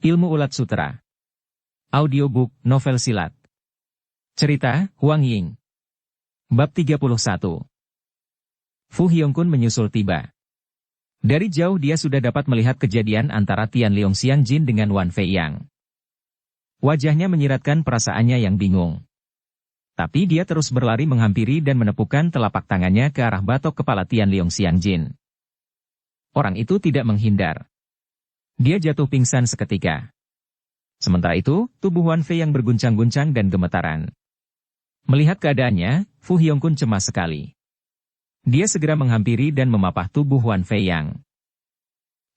Ilmu Ulat Sutera. Audiobook, novel silat. Cerita, Huang Ying. Bab 31. Fu Hongxun menyusul tiba. Dari jauh dia sudah dapat melihat kejadian antara Tian Liongxiangjin dengan Wan Feiyang. Wajahnya menyiratkan perasaannya yang bingung. Tapi dia terus berlari menghampiri dan menepukkan telapak tangannya ke arah batok kepala Tian Liongxiangjin. Orang itu tidak menghindar. Dia jatuh pingsan seketika. Sementara itu, tubuh Wan Fei yang berguncang-guncang dan gemetaran. Melihat keadaannya, Fu Hongxun cemas sekali. Dia segera menghampiri dan memapah tubuh Wan Fei yang.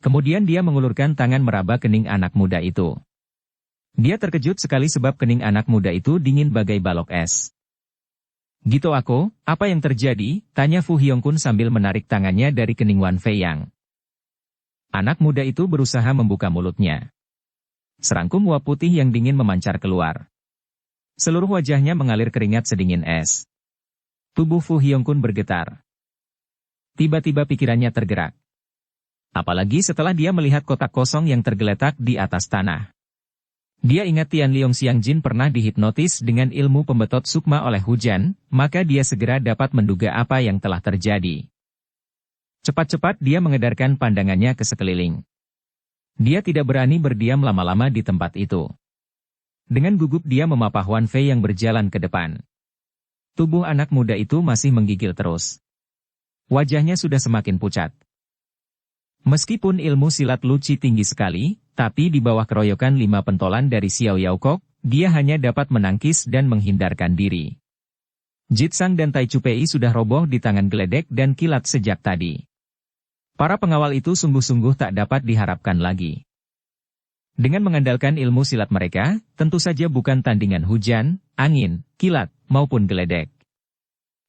Kemudian dia mengulurkan tangan meraba kening anak muda itu. Dia terkejut sekali sebab kening anak muda itu dingin bagai balok es. "Gitu aku, apa yang terjadi?" tanya Fu Hongxun sambil menarik tangannya dari kening Wan Fei yang. Anak muda itu berusaha membuka mulutnya. Serangkum uap putih yang dingin memancar keluar. Seluruh wajahnya mengalir keringat sedingin es. Tubuh Fu Hongxun bergetar. Tiba-tiba pikirannya tergerak. Apalagi setelah dia melihat kotak kosong yang tergeletak di atas tanah. Dia ingat Tian Liongxiangjin pernah dihipnotis dengan ilmu pembetot sukma oleh hujan, maka dia segera dapat menduga apa yang telah terjadi. Cepat-cepat dia mengedarkan pandangannya ke sekeliling. Dia tidak berani berdiam lama-lama di tempat itu. Dengan gugup dia memapah Wan Fei yang berjalan ke depan. Tubuh anak muda itu masih menggigil terus. Wajahnya sudah semakin pucat. Meskipun ilmu silat Luci tinggi sekali, tapi di bawah keroyokan 5 pentolan dari Xiao Yaokok, dia hanya dapat menangkis dan menghindarkan diri. Jitsang dan Tai Chu Pei sudah roboh di tangan geledek dan kilat sejak tadi. Para pengawal itu sungguh-sungguh tak dapat diharapkan lagi. Dengan mengandalkan ilmu silat mereka, tentu saja bukan tandingan hujan, angin, kilat, maupun geledek.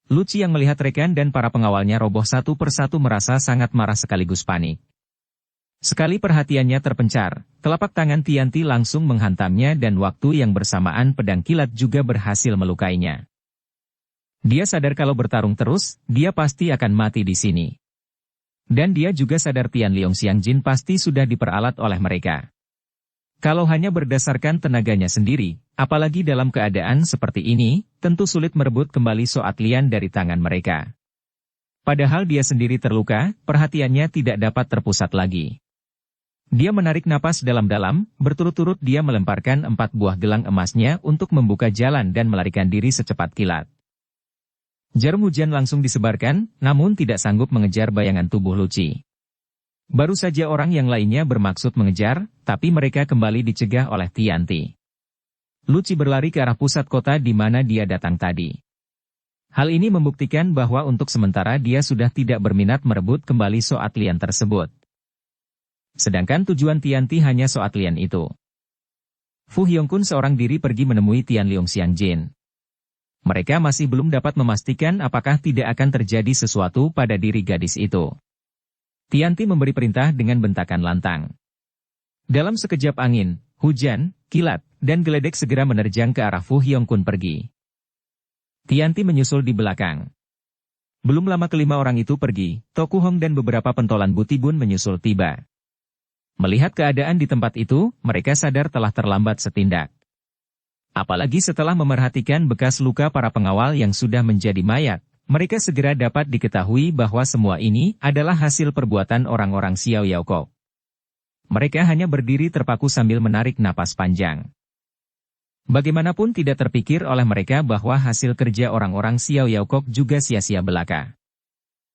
Luci yang melihat rekan dan para pengawalnya roboh satu persatu merasa sangat marah sekaligus panik. Sekali perhatiannya terpencar, telapak tangan Tianti langsung menghantamnya dan waktu yang bersamaan pedang kilat juga berhasil melukainya. Dia sadar kalau bertarung terus, dia pasti akan mati di sini. Dan dia juga sadar Tian Liongxiangjin pasti sudah diperalat oleh mereka. Kalau hanya berdasarkan tenaganya sendiri, apalagi dalam keadaan seperti ini, tentu sulit merebut kembali Soat Lian dari tangan mereka. Padahal dia sendiri terluka, perhatiannya tidak dapat terpusat lagi. Dia menarik napas dalam-dalam, berturut-turut dia melemparkan 4 buah gelang emasnya untuk membuka jalan dan melarikan diri secepat kilat. Jarum hujan langsung disebarkan, namun tidak sanggup mengejar bayangan tubuh Luci. Baru saja orang yang lainnya bermaksud mengejar, tapi mereka kembali dicegah oleh Tianti. Luci berlari ke arah pusat kota di mana dia datang tadi. Hal ini membuktikan bahwa untuk sementara dia sudah tidak berminat merebut kembali Soat Lian tersebut. Sedangkan tujuan Tianti hanya Soat Lian itu. Fu Hongxun seorang diri pergi menemui Tian Liongxiangjin. Mereka masih belum dapat memastikan apakah tidak akan terjadi sesuatu pada diri gadis itu. Tianti memberi perintah dengan bentakan lantang. Dalam sekejap angin, hujan, kilat, dan geledek segera menerjang ke arah Fu Hongxun pergi. Tianti menyusul di belakang. Belum lama kelima orang itu pergi, Toku Hong dan beberapa pentolan Butibun menyusul tiba. Melihat keadaan di tempat itu, mereka sadar telah terlambat setindak. Apalagi setelah memerhatikan bekas luka para pengawal yang sudah menjadi mayat, mereka segera dapat diketahui bahwa semua ini adalah hasil perbuatan orang-orang Xiao Yaokok. Mereka hanya berdiri terpaku sambil menarik napas panjang. Bagaimanapun tidak terpikir oleh mereka bahwa hasil kerja orang-orang Xiao Yaokok juga sia-sia belaka.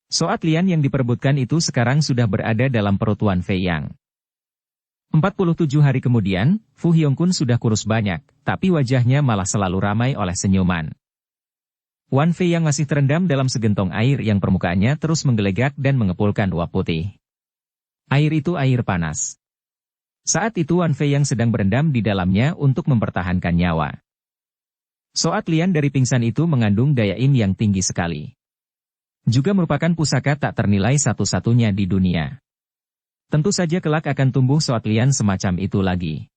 Soat Lian yang diperebutkan itu sekarang sudah berada dalam perut Wan Fei yang. 47 hari kemudian, Fu Hongxun sudah kurus banyak, tapi wajahnya malah selalu ramai oleh senyuman. Wan Fei yang masih terendam dalam segentong air yang permukaannya terus menggelegak dan mengepulkan uap putih. Air itu air panas. Saat itu Wan Fei yang sedang berendam di dalamnya untuk mempertahankan nyawa. Soat Lian dari pingsan itu mengandung daya im yang tinggi sekali. Juga merupakan pusaka tak ternilai satu-satunya di dunia. Tentu saja kelak akan tumbuh Soat Lian semacam itu lagi.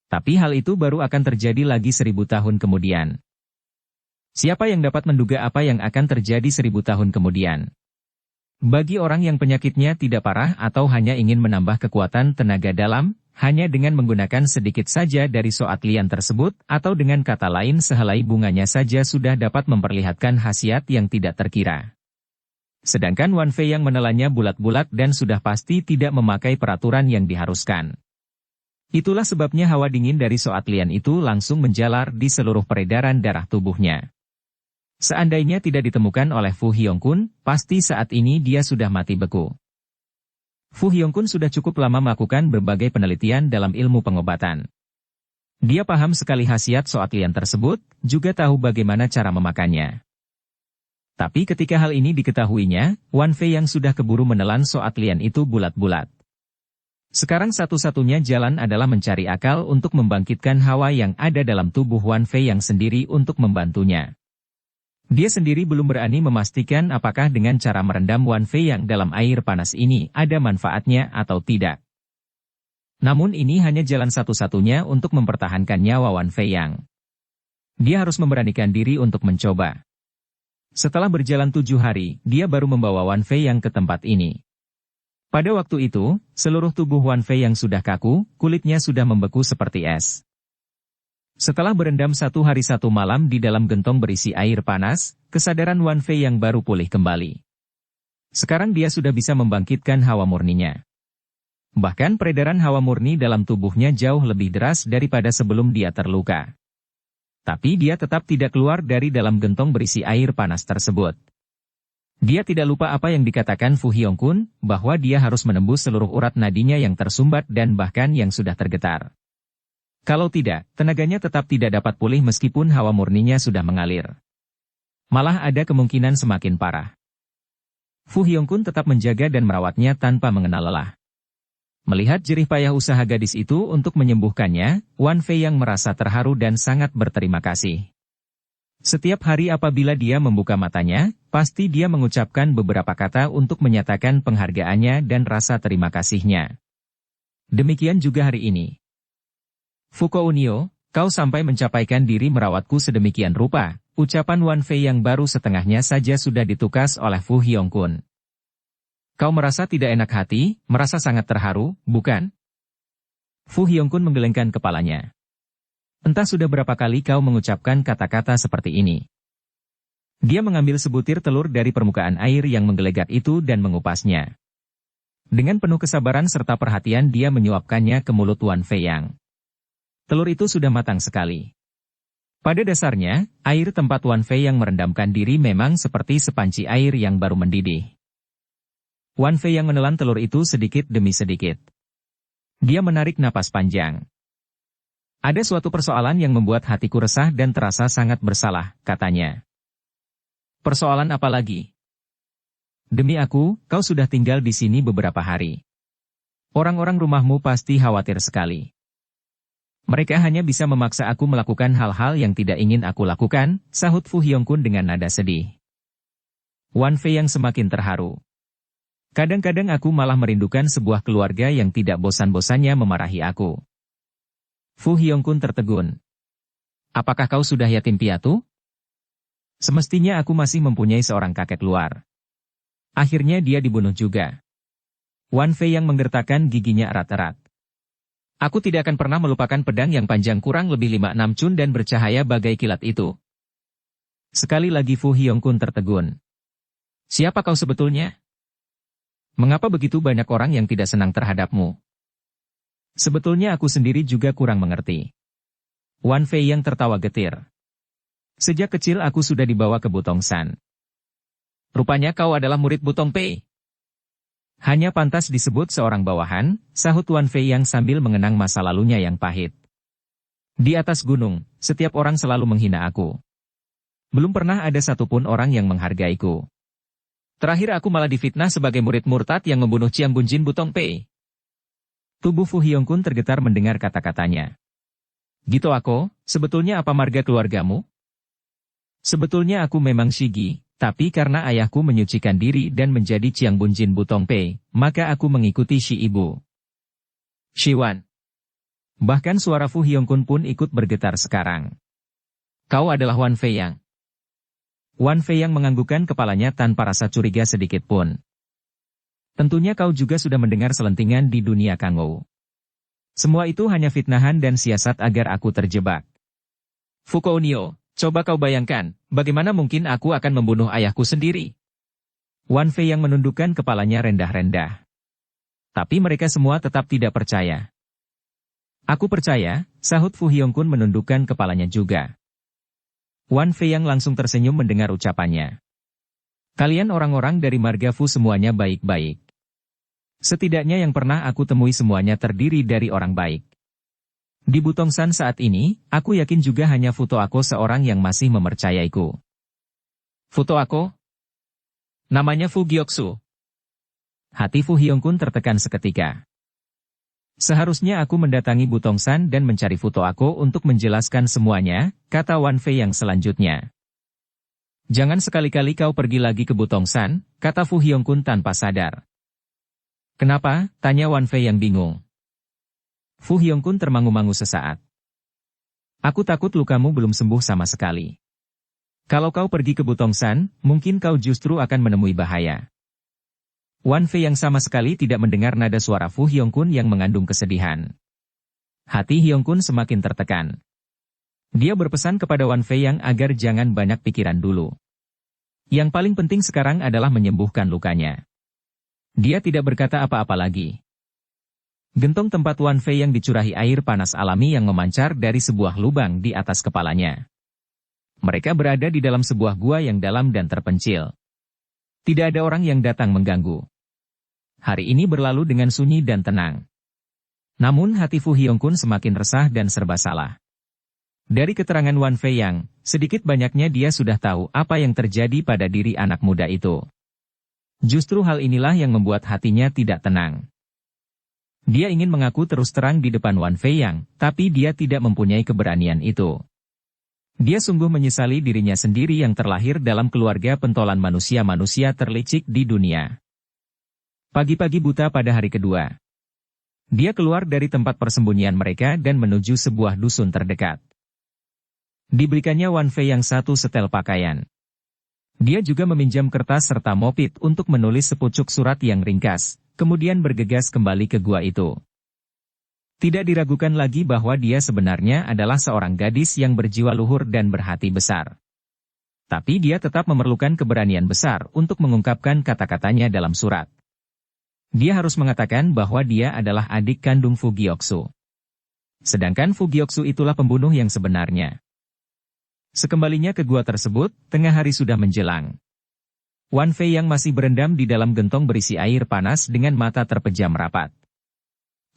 Tapi hal itu baru akan terjadi lagi 1000 tahun kemudian. Siapa yang dapat menduga apa yang akan terjadi 1000 tahun kemudian? Bagi orang yang penyakitnya tidak parah atau hanya ingin menambah kekuatan tenaga dalam, hanya dengan menggunakan sedikit saja dari soat lian tersebut, atau dengan kata lain sehelai bunganya saja sudah dapat memperlihatkan khasiat yang tidak terkira. Sedangkan Wan Fei yang menelannya bulat-bulat dan sudah pasti tidak memakai peraturan yang diharuskan. Itulah sebabnya hawa dingin dari soat lian itu langsung menjalar di seluruh peredaran darah tubuhnya. Seandainya tidak ditemukan oleh Fu Hongkun, pasti saat ini dia sudah mati beku. Fu Hongkun sudah cukup lama melakukan berbagai penelitian dalam ilmu pengobatan. Dia paham sekali khasiat soat lian tersebut, juga tahu bagaimana cara memakannya. Tapi ketika hal ini diketahuinya, Wan Fei yang sudah keburu menelan soat lian itu bulat-bulat. Sekarang satu-satunya jalan adalah mencari akal untuk membangkitkan hawa yang ada dalam tubuh Wan Fei yang sendiri untuk membantunya. Dia sendiri belum berani memastikan apakah dengan cara merendam Wan Fei yang dalam air panas ini ada manfaatnya atau tidak. Namun ini hanya jalan satu-satunya untuk mempertahankan nyawa Wan Fei yang. Dia harus memberanikan diri untuk mencoba. Setelah berjalan 7 hari, dia baru membawa Wan Fei yang ke tempat ini. Pada waktu itu, seluruh tubuh Wan Fei yang sudah kaku, kulitnya sudah membeku seperti es. Setelah berendam 1 hari 1 malam di dalam gentong berisi air panas, kesadaran Wan Fei yang baru pulih kembali. Sekarang dia sudah bisa membangkitkan hawa murninya. Bahkan peredaran hawa murni dalam tubuhnya jauh lebih deras daripada sebelum dia terluka. Tapi dia tetap tidak keluar dari dalam gentong berisi air panas tersebut. Dia tidak lupa apa yang dikatakan Fu Hongkun, bahwa dia harus menembus seluruh urat nadinya yang tersumbat dan bahkan yang sudah tergetar. Kalau tidak, tenaganya tetap tidak dapat pulih meskipun hawa murninya sudah mengalir. Malah ada kemungkinan semakin parah. Fu Hongkun tetap menjaga dan merawatnya tanpa mengenal lelah. Melihat jerih payah usaha gadis itu untuk menyembuhkannya, Wan Fei yang merasa terharu dan sangat berterima kasih. Setiap hari apabila dia membuka matanya, pasti dia mengucapkan beberapa kata untuk menyatakan penghargaannya dan rasa terima kasihnya. Demikian juga hari ini. Fuko Unio, kau sampai mencapaikan diri merawatku sedemikian rupa, ucapan Wan Fei yang baru setengahnya saja sudah ditukas oleh Fu Hongkun. Kau merasa tidak enak hati, merasa sangat terharu, bukan? Fu Hongkun menggelengkan kepalanya. Entah sudah berapa kali kau mengucapkan kata-kata seperti ini. Dia mengambil sebutir telur dari permukaan air yang menggelegar itu dan mengupasnya. Dengan penuh kesabaran serta perhatian dia menyuapkannya ke mulut Wan Fei yang. Telur itu sudah matang sekali. Pada dasarnya, air tempat Wan Fei yang merendamkan diri memang seperti sepanci air yang baru mendidih. Wan Fei yang menelan telur itu sedikit demi sedikit. Dia menarik napas panjang. Ada suatu persoalan yang membuat hatiku resah dan terasa sangat bersalah, katanya. Persoalan apa lagi? Demi aku, kau sudah tinggal di sini beberapa hari. Orang-orang rumahmu pasti khawatir sekali. Mereka hanya bisa memaksa aku melakukan hal-hal yang tidak ingin aku lakukan, sahut Fu Hongkun dengan nada sedih. Wan Fei yang semakin terharu. Kadang-kadang aku malah merindukan sebuah keluarga yang tidak bosan-bosannya memarahi aku. Fu Hongkun tertegun. Apakah kau sudah yatim piatu? Semestinya aku masih mempunyai seorang kakek luar. Akhirnya dia dibunuh juga. Wan Fei yang menggertakkan giginya erat-erat. Aku tidak akan pernah melupakan pedang yang panjang kurang lebih 5-6 cun dan bercahaya bagai kilat itu. Sekali lagi Fu Hongkun tertegun. Siapa kau sebetulnya? Mengapa begitu banyak orang yang tidak senang terhadapmu? Sebetulnya aku sendiri juga kurang mengerti. Wan Fei yang tertawa getir. Sejak kecil aku sudah dibawa ke Butong San. Rupanya kau adalah murid Butong Pei. Hanya pantas disebut seorang bawahan, sahut Wan Fei yang sambil mengenang masa lalunya yang pahit. Di atas gunung, setiap orang selalu menghina aku. Belum pernah ada satupun orang yang menghargaiku. Terakhir aku malah difitnah sebagai murid murtad yang membunuh Chiang Bunjin Butong Pei. Tubuh Fu Hongkun tergetar mendengar kata-katanya. Gitu aku, sebetulnya apa marga keluargamu? Sebetulnya aku memang Shigi, tapi karena ayahku menyucikan diri dan menjadi Chiang Bunjin Butong Pei, maka aku mengikuti si ibu. Shiwan. Bahkan suara Fu Hongkun pun ikut bergetar sekarang. Kau adalah Wan Fei yang. Wan Fei yang menganggukkan kepalanya tanpa rasa curiga sedikit pun. Tentunya kau juga sudah mendengar selentingan di dunia Kangou. Semua itu hanya fitnahan dan siasat agar aku terjebak. Fukounio, coba kau bayangkan, bagaimana mungkin aku akan membunuh ayahku sendiri? Wan Fei yang menundukkan kepalanya rendah-rendah. Tapi mereka semua tetap tidak percaya. Aku percaya, sahut Fu Hongkun menundukkan kepalanya juga. Wan Fei yang langsung tersenyum mendengar ucapannya. Kalian orang-orang dari marga Fu semuanya baik-baik. Setidaknya yang pernah aku temui semuanya terdiri dari orang baik. Di Butongsan saat ini, aku yakin juga hanya Futo Ako seorang yang masih mempercayaiku. Futo Ako? Namanya Fu Gyoksu. Hati Fu Hongkun tertekan seketika. Seharusnya aku mendatangi Butongsan dan mencari Futo Ako untuk menjelaskan semuanya, kata Wan Fei yang selanjutnya. Jangan sekali-kali kau pergi lagi ke Butongsan, kata Fu Hongkun tanpa sadar. Kenapa? Tanya Wan Fei yang bingung. Fu Hongkun termangu-mangu sesaat. Aku takut lukamu belum sembuh sama sekali. Kalau kau pergi ke Butongsan, mungkin kau justru akan menemui bahaya. Wan Fei yang sama sekali tidak mendengar nada suara Fu Hongkun yang mengandung kesedihan. Hati Hongkun semakin tertekan. Dia berpesan kepada Wan Fei yang agar jangan banyak pikiran dulu. Yang paling penting sekarang adalah menyembuhkan lukanya. Dia tidak berkata apa-apa lagi. Gentong tempat Wan Fei yang dicurahi air panas alami yang memancar dari sebuah lubang di atas kepalanya. Mereka berada di dalam sebuah gua yang dalam dan terpencil. Tidak ada orang yang datang mengganggu. Hari ini berlalu dengan sunyi dan tenang. Namun hati Fu Hongkun semakin resah dan serba salah. Dari keterangan Wan Fei yang, sedikit banyaknya dia sudah tahu apa yang terjadi pada diri anak muda itu. Justru hal inilah yang membuat hatinya tidak tenang. Dia ingin mengaku terus terang di depan Wan Fei yang, tapi dia tidak mempunyai keberanian itu. Dia sungguh menyesali dirinya sendiri yang terlahir dalam keluarga pentolan manusia-manusia terlicik di dunia. Pagi-pagi buta pada hari kedua. Dia keluar dari tempat persembunyian mereka dan menuju sebuah dusun terdekat. Diberikannya Wan Fei yang satu setel pakaian. Dia juga meminjam kertas serta mopit untuk menulis sepucuk surat yang ringkas, kemudian bergegas kembali ke gua itu. Tidak diragukan lagi bahwa dia sebenarnya adalah seorang gadis yang berjiwa luhur dan berhati besar. Tapi dia tetap memerlukan keberanian besar untuk mengungkapkan kata-katanya dalam surat. Dia harus mengatakan bahwa dia adalah adik kandung Fu Gyoksu. Sedangkan Fu Gyoksu itulah pembunuh yang sebenarnya. Sekembalinya ke gua tersebut, tengah hari sudah menjelang. Wan Fei yang masih berendam di dalam gentong berisi air panas dengan mata terpejam rapat.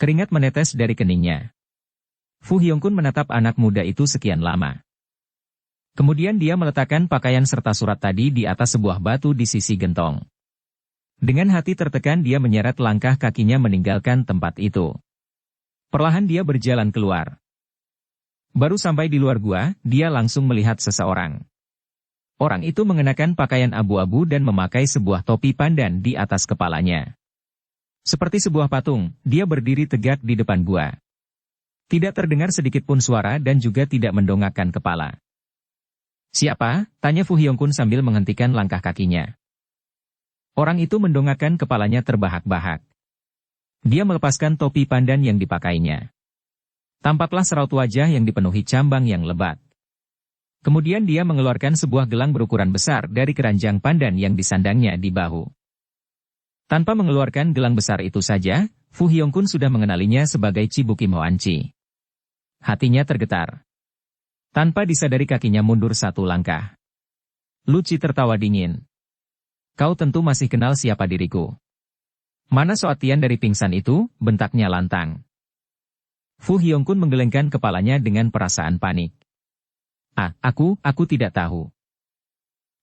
Keringat menetes dari keningnya. Fu Hongkun menatap anak muda itu sekian lama. Kemudian dia meletakkan pakaian serta surat tadi di atas sebuah batu di sisi gentong. Dengan hati tertekan dia menyeret langkah kakinya meninggalkan tempat itu. Perlahan dia berjalan keluar. Baru sampai di luar gua, dia langsung melihat seseorang. Orang itu mengenakan pakaian abu-abu dan memakai sebuah topi pandan di atas kepalanya. Seperti sebuah patung, dia berdiri tegak di depan gua. Tidak terdengar sedikit pun suara dan juga tidak mendongakkan kepala. Siapa? Tanya Fu Hongkun sambil menghentikan langkah kakinya. Orang itu mendongakkan kepalanya terbahak-bahak. Dia melepaskan topi pandan yang dipakainya. Tampaklah seraut wajah yang dipenuhi cambang yang lebat. Kemudian dia mengeluarkan sebuah gelang berukuran besar dari keranjang pandan yang disandangnya di bahu. Tanpa mengeluarkan gelang besar itu saja, Fu Hongkun sudah mengenalinya sebagai Cibuki Moanci. Hatinya tergetar. Tanpa disadari kakinya mundur satu langkah. Luci tertawa dingin. Kau tentu masih kenal siapa diriku. Mana Soatian dari pingsan itu, bentaknya lantang. Fu Hongkun menggelengkan kepalanya dengan perasaan panik. Aku tidak tahu.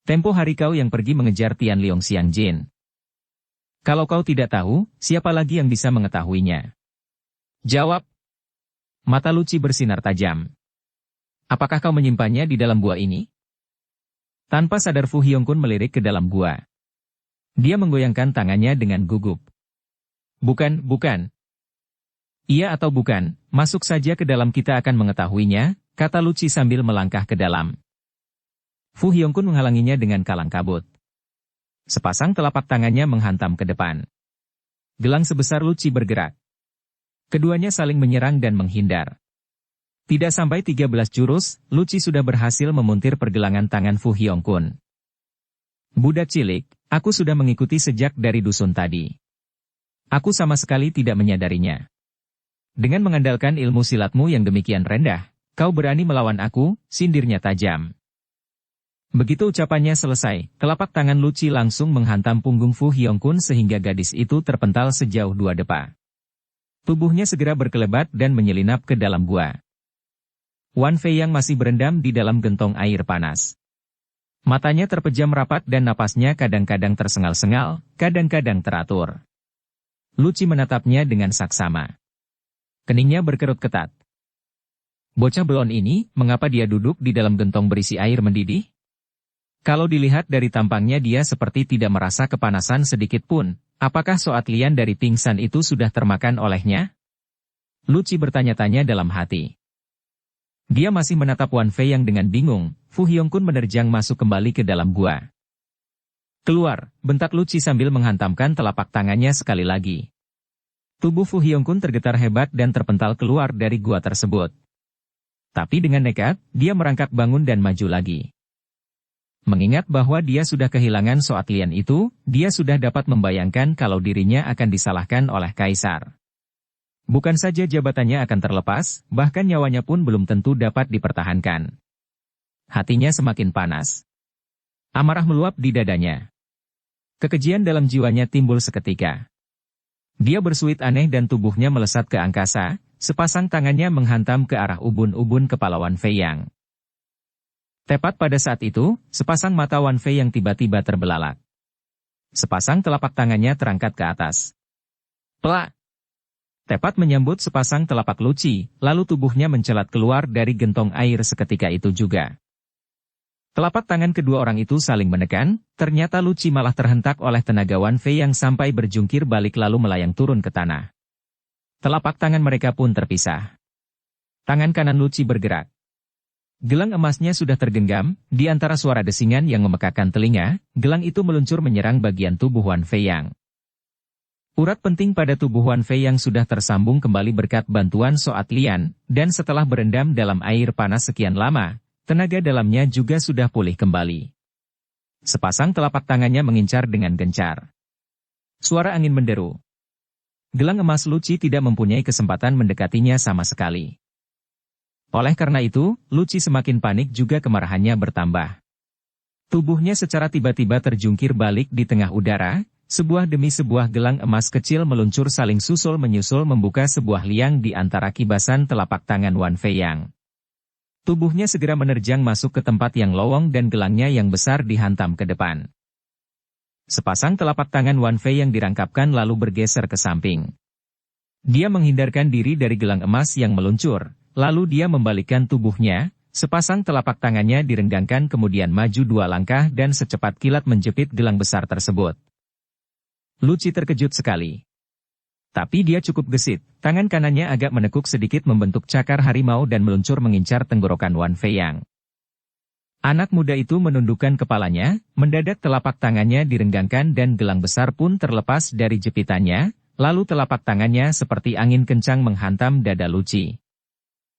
Tempo hari kau yang pergi mengejar Tian Leong Xiang Jin. Kalau kau tidak tahu, siapa lagi yang bisa mengetahuinya? Jawab. Mata Luci bersinar tajam. Apakah kau menyimpannya di dalam gua ini? Tanpa sadar Fu Hongkun melirik ke dalam gua. Dia menggoyangkan tangannya dengan gugup. Bukan. Iya atau bukan, masuk saja ke dalam kita akan mengetahuinya, kata Luci sambil melangkah ke dalam. Fu Hongkun menghalanginya dengan kalang kabut. Sepasang telapak tangannya menghantam ke depan. Gelang sebesar Luci bergerak. Keduanya saling menyerang dan menghindar. Tidak sampai 13 jurus, Luci sudah berhasil memuntir pergelangan tangan Fu Hongkun. Budak cilik, aku sudah mengikuti sejak dari dusun tadi. Aku sama sekali tidak menyadarinya. Dengan mengandalkan ilmu silatmu yang demikian rendah, kau berani melawan aku, sindirnya tajam. Begitu ucapannya selesai, telapak tangan Luci langsung menghantam punggung Fu Hongkun sehingga gadis itu terpental sejauh 2 depa. Tubuhnya segera berkelebat dan menyelinap ke dalam gua. Wan Fei yang masih berendam di dalam gentong air panas. Matanya terpejam rapat dan napasnya kadang-kadang tersengal-sengal, kadang-kadang teratur. Luci menatapnya dengan saksama. Keningnya berkerut ketat. Bocah belon ini, mengapa dia duduk di dalam gentong berisi air mendidih? Kalau dilihat dari tampangnya dia seperti tidak merasa kepanasan sedikit pun. Apakah Soat Lian dari pingsan itu sudah termakan olehnya? Luci bertanya-tanya dalam hati. Dia masih menatap Wan Fei yang dengan bingung. Fu Hongkun menerjang masuk kembali ke dalam gua. Keluar, bentak Luci sambil menghantamkan telapak tangannya sekali lagi. Tubuh Fu Hongkun tergetar hebat dan terpental keluar dari gua tersebut. Tapi dengan nekat, dia merangkak bangun dan maju lagi. Mengingat bahwa dia sudah kehilangan Soat Lian itu, dia sudah dapat membayangkan kalau dirinya akan disalahkan oleh Kaisar. Bukan saja jabatannya akan terlepas, bahkan nyawanya pun belum tentu dapat dipertahankan. Hatinya semakin panas. Amarah meluap di dadanya. Kekejian dalam jiwanya timbul seketika. Dia bersuit aneh dan tubuhnya melesat ke angkasa, sepasang tangannya menghantam ke arah ubun-ubun kepala Wan Fei yang. Tepat pada saat itu, sepasang mata Wan Fei yang tiba-tiba terbelalak. Sepasang telapak tangannya terangkat ke atas. Plak! Tepat menyambut sepasang telapak Luci, lalu tubuhnya mencelat keluar dari gentong air seketika itu juga. Telapak tangan kedua orang itu saling menekan, ternyata Luci malah terhentak oleh tenaga Wan Fei yang sampai berjungkir balik lalu melayang turun ke tanah. Telapak tangan mereka pun terpisah. Tangan kanan Luci bergerak. Gelang emasnya sudah tergenggam, di antara suara desingan yang memekakan telinga, gelang itu meluncur menyerang bagian tubuh Wan Fei yang. Urat penting pada tubuh Wan Fei yang sudah tersambung kembali berkat bantuan Soat Lian, dan setelah berendam dalam air panas sekian lama, tenaga dalamnya juga sudah pulih kembali. Sepasang telapak tangannya mengincar dengan gencar. Suara angin menderu. Gelang emas Luci tidak mempunyai kesempatan mendekatinya sama sekali. Oleh karena itu, Luci semakin panik juga kemarahannya bertambah. Tubuhnya secara tiba-tiba terjungkir balik di tengah udara, sebuah demi sebuah gelang emas kecil meluncur saling susul menyusul membuka sebuah liang di antara kibasan telapak tangan Wan Fei yang. Tubuhnya segera menerjang masuk ke tempat yang lowong dan gelangnya yang besar dihantam ke depan. Sepasang telapak tangan Wan Fei yang dirangkapkan lalu bergeser ke samping. Dia menghindarkan diri dari gelang emas yang meluncur. Lalu dia membalikkan tubuhnya, sepasang telapak tangannya direnggangkan kemudian maju 2 langkah dan secepat kilat menjepit gelang besar tersebut. Luci terkejut sekali. Tapi dia cukup gesit, tangan kanannya agak menekuk sedikit membentuk cakar harimau dan meluncur mengincar tenggorokan Wan Fei yang. Anak muda itu menundukkan kepalanya, mendadak telapak tangannya direnggangkan dan gelang besar pun terlepas dari jepitannya, lalu telapak tangannya seperti angin kencang menghantam dada Luci.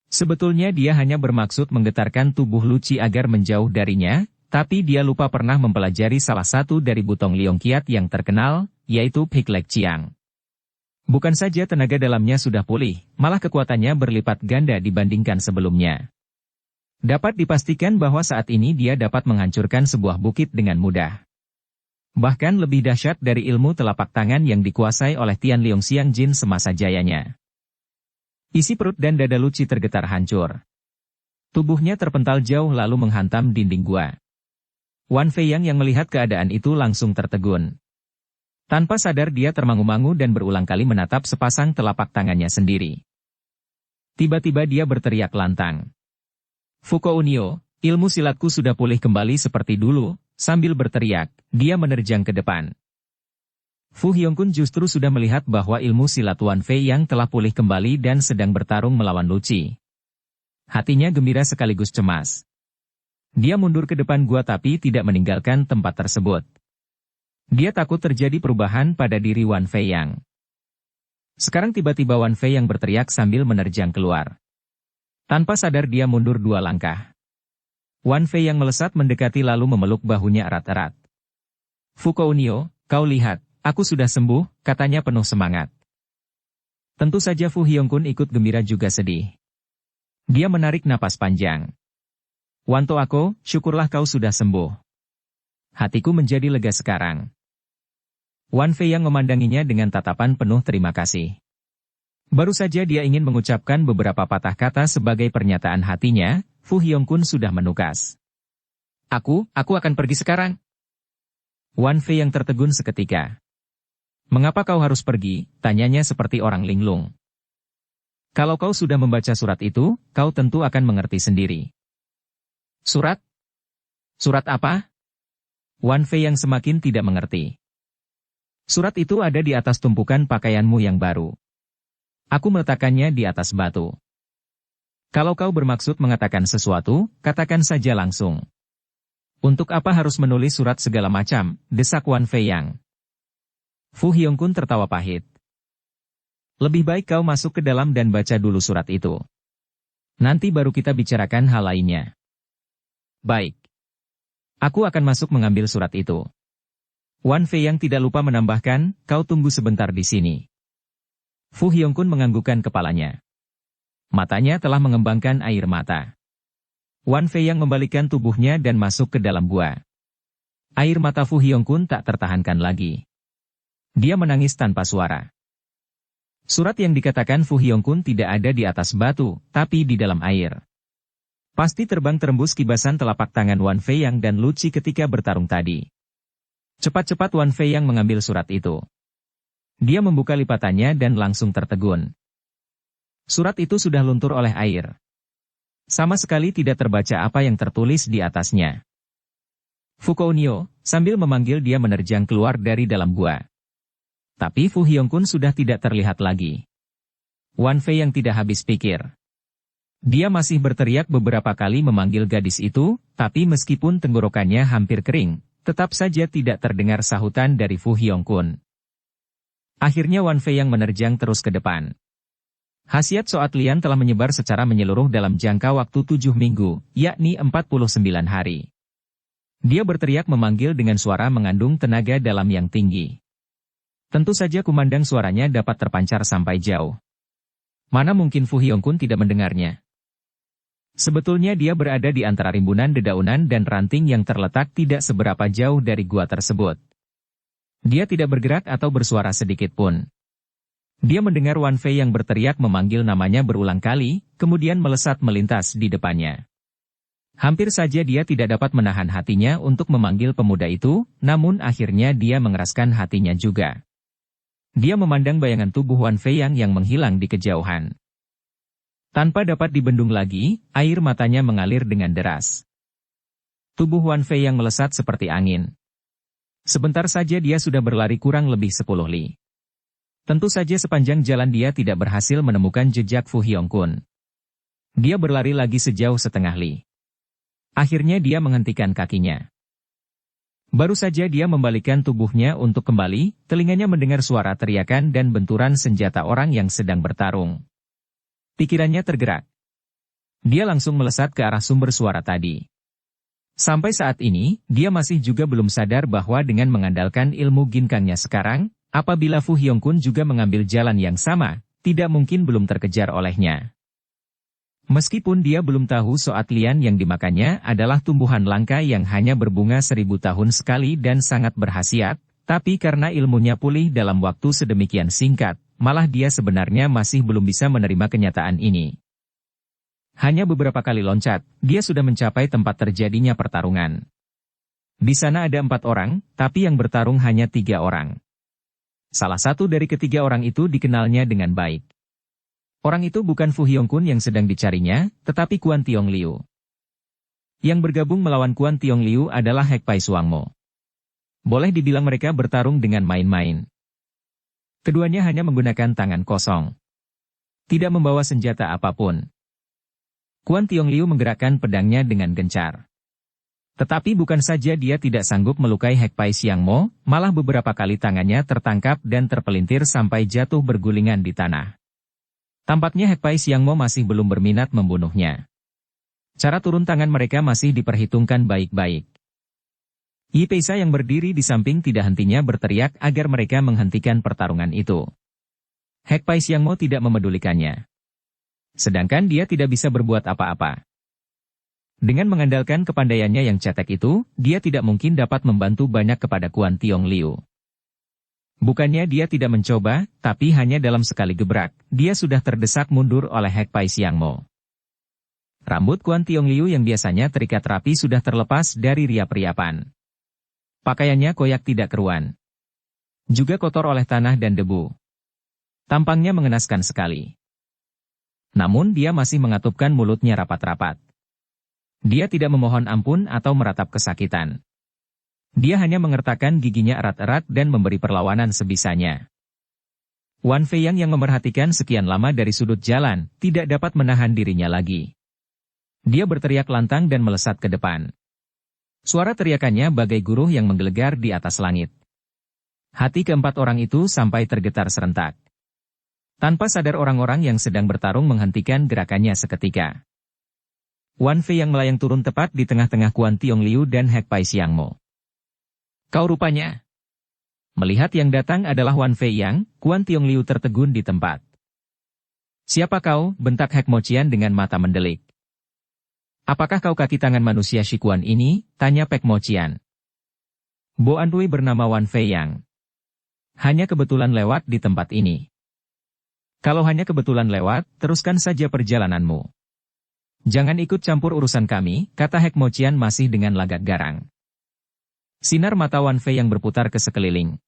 Sebetulnya dia hanya bermaksud menggetarkan tubuh Luci agar menjauh darinya, tapi dia lupa pernah mempelajari salah satu dari butong Liong Kiat yang terkenal, yaitu Pik Lek Chiang. Bukan saja tenaga dalamnya sudah pulih, malah kekuatannya berlipat ganda dibandingkan sebelumnya. Dapat dipastikan bahwa saat ini dia dapat menghancurkan sebuah bukit dengan mudah. Bahkan lebih dahsyat dari ilmu telapak tangan yang dikuasai oleh Tian Liong Xiang Jin semasa jayanya. Isi perut dan dada Luci tergetar hancur. Tubuhnya terpental jauh lalu menghantam dinding gua. Wan Fei yang melihat keadaan itu langsung tertegun. Tanpa sadar dia termangu-mangu dan berulang kali menatap sepasang telapak tangannya sendiri. Tiba-tiba dia berteriak lantang. Fuko Unio, ilmu silatku sudah pulih kembali seperti dulu, sambil berteriak, dia menerjang ke depan. Fu Hongkun justru sudah melihat bahwa ilmu silat Wan Fei yang telah pulih kembali dan sedang bertarung melawan Luci. Hatinya gembira sekaligus cemas. Dia mundur ke depan gua tapi tidak meninggalkan tempat tersebut. Dia takut terjadi perubahan pada diri Wan Fei yang. Sekarang tiba-tiba Wan Fei yang berteriak sambil menerjang keluar. Tanpa sadar dia mundur 2 langkah. Wan Fei yang melesat mendekati lalu memeluk bahunya erat-erat. Fukounio, kau lihat, aku sudah sembuh, katanya penuh semangat. Tentu saja Fu Hiyongkun ikut gembira juga sedih. Dia menarik napas panjang. Wanto aku, syukurlah kau sudah sembuh. Hatiku menjadi lega sekarang. Wan Fei yang memandanginya dengan tatapan penuh terima kasih. Baru saja dia ingin mengucapkan beberapa patah kata sebagai pernyataan hatinya, Fu Hiyongkun sudah menukas. Aku akan pergi sekarang. Wan Fei yang tertegun seketika. Mengapa kau harus pergi? Tanyanya seperti orang linglung. Kalau kau sudah membaca surat itu, kau tentu akan mengerti sendiri. Surat? Surat apa? Wan Fei yang semakin tidak mengerti. Surat itu ada di atas tumpukan pakaianmu yang baru. Aku meletakkannya di atas batu. Kalau kau bermaksud mengatakan sesuatu, katakan saja langsung. Untuk apa harus menulis surat segala macam, desak Wan Fei yang. Fu Hiyongkun tertawa pahit. Lebih baik kau masuk ke dalam dan baca dulu surat itu. Nanti baru kita bicarakan hal lainnya. Baik. Aku akan masuk mengambil surat itu. Wan Fei yang tidak lupa menambahkan, kau tunggu sebentar di sini. Fu Hiyongkun menganggukkan kepalanya. Matanya telah mengembangkan air mata. Wan Fei yang membalikkan tubuhnya dan masuk ke dalam gua. Air mata Fu Hiyongkun tak tertahankan lagi. Dia menangis tanpa suara. Surat yang dikatakan Fu Hiyongkun tidak ada di atas batu, tapi di dalam air. Pasti terbang terembus kibasan telapak tangan Wan Fei yang dan Lu Qi ketika bertarung tadi. Cepat-cepat Wan Fei yang mengambil surat itu. Dia membuka lipatannya dan langsung tertegun. Surat itu sudah luntur oleh air. Sama sekali tidak terbaca apa yang tertulis di atasnya. Fukounio, sambil memanggil dia menerjang keluar dari dalam gua. Tapi Fu Hiyongkun sudah tidak terlihat lagi. Wan Fei yang tidak habis pikir. Dia masih berteriak beberapa kali memanggil gadis itu, tapi meskipun tenggorokannya hampir kering, tetap saja tidak terdengar sahutan dari Fu Hiyongkun. Akhirnya Wan Fei yang menerjang terus ke depan. Khasiat Soat Lian telah menyebar secara menyeluruh dalam jangka waktu 7 minggu, yakni 49 hari. Dia berteriak memanggil dengan suara mengandung tenaga dalam yang tinggi. Tentu saja kumandang suaranya dapat terpancar sampai jauh. Mana mungkin Fu Hiyongkun tidak mendengarnya? Sebetulnya dia berada di antara rimbunan dedaunan dan ranting yang terletak tidak seberapa jauh dari gua tersebut. Dia tidak bergerak atau bersuara sedikit pun. Dia mendengar Wan Fei yang berteriak memanggil namanya berulang kali, kemudian melesat melintas di depannya. Hampir saja dia tidak dapat menahan hatinya untuk memanggil pemuda itu, namun akhirnya dia mengeraskan hatinya juga. Dia memandang bayangan tubuh Wan Fei yang menghilang di kejauhan. Tanpa dapat dibendung lagi, air matanya mengalir dengan deras. Tubuh Wan Fei yang melesat seperti angin. Sebentar saja dia sudah berlari kurang lebih 10 li. Tentu saja sepanjang jalan dia tidak berhasil menemukan jejak Fu Hiyongkun. Dia berlari lagi sejauh setengah li. Akhirnya dia menghentikan kakinya. Baru saja dia membalikkan tubuhnya untuk kembali, telinganya mendengar suara teriakan dan benturan senjata orang yang sedang bertarung. Pikirannya tergerak. Dia langsung melesat ke arah sumber suara tadi. Sampai saat ini, dia masih juga belum sadar bahwa dengan mengandalkan ilmu ginkangnya sekarang, apabila Fu Hiyongkun juga mengambil jalan yang sama, tidak mungkin belum terkejar olehnya. Meskipun dia belum tahu Soat Lian yang dimakannya adalah tumbuhan langka yang hanya berbunga 1000 tahun sekali dan sangat berkhasiat, tapi karena ilmunya pulih dalam waktu sedemikian singkat, malah dia sebenarnya masih belum bisa menerima kenyataan ini. Hanya beberapa kali loncat, dia sudah mencapai tempat terjadinya pertarungan. Di sana ada 4 orang, tapi yang bertarung hanya 3 orang. Salah satu dari ketiga orang itu dikenalnya dengan baik. Orang itu bukan Fu Hiyongkun yang sedang dicarinya, tetapi Kuan Tiong Liu. Yang bergabung melawan Kuan Tiong Liu adalah Hek Pai Suangmo. Boleh dibilang mereka bertarung dengan main-main. Keduanya hanya menggunakan tangan kosong. Tidak membawa senjata apapun. Kuan Tiong Liu menggerakkan pedangnya dengan gencar. Tetapi bukan saja dia tidak sanggup melukai Hek Pai Siang Mo, malah beberapa kali tangannya tertangkap dan terpelintir sampai jatuh bergulingan di tanah. Tampaknya Hek Pai Siang Mo masih belum berminat membunuhnya. Cara turun tangan mereka masih diperhitungkan baik-baik. Yi Peisa yang berdiri di samping tidak hentinya berteriak agar mereka menghentikan pertarungan itu. Hek Pai Siang Mo tidak memedulikannya. Sedangkan dia tidak bisa berbuat apa-apa. Dengan mengandalkan kepandaiannya yang cetek itu, dia tidak mungkin dapat membantu banyak kepada Kuan Tiong Liu. Bukannya dia tidak mencoba, tapi hanya dalam sekali gebrak, dia sudah terdesak mundur oleh Hek Pai Siang Mo. Rambut Kuan Tiong Liu yang biasanya terikat rapi sudah terlepas dari riap-riapan. Pakaiannya koyak tidak keruan. Juga kotor oleh tanah dan debu. Tampangnya mengenaskan sekali. Namun dia masih mengatupkan mulutnya rapat-rapat. Dia tidak memohon ampun atau meratap kesakitan. Dia hanya mengertakkan giginya erat-erat dan memberi perlawanan sebisanya. Wan Feiyang yang memerhatikan sekian lama dari sudut jalan, tidak dapat menahan dirinya lagi. Dia berteriak lantang dan melesat ke depan. Suara teriakannya bagai guruh yang menggelegar di atas langit. Hati keempat orang itu sampai tergetar serentak. Tanpa sadar orang-orang yang sedang bertarung menghentikan gerakannya seketika. Wan Fei yang melayang turun tepat di tengah-tengah Kuan Tiong Liu dan Hek Pai Siang Mo. Kau rupanya. Melihat yang datang adalah Wan Fei yang, Kuan Tiong Liu tertegun di tempat. Siapa kau? Bentak Hek Mo Qian dengan mata mendelik. Apakah kau kaki tangan manusia Shikuan ini? Tanya Pek Mo Qian. Bo Antui bernama Wan Fei yang. Hanya kebetulan lewat di tempat ini. Kalau hanya kebetulan lewat, teruskan saja perjalananmu. Jangan ikut campur urusan kami, kata Hek Mo Qian masih dengan lagak garang. Sinar mata Wan Fei yang berputar ke sekeliling.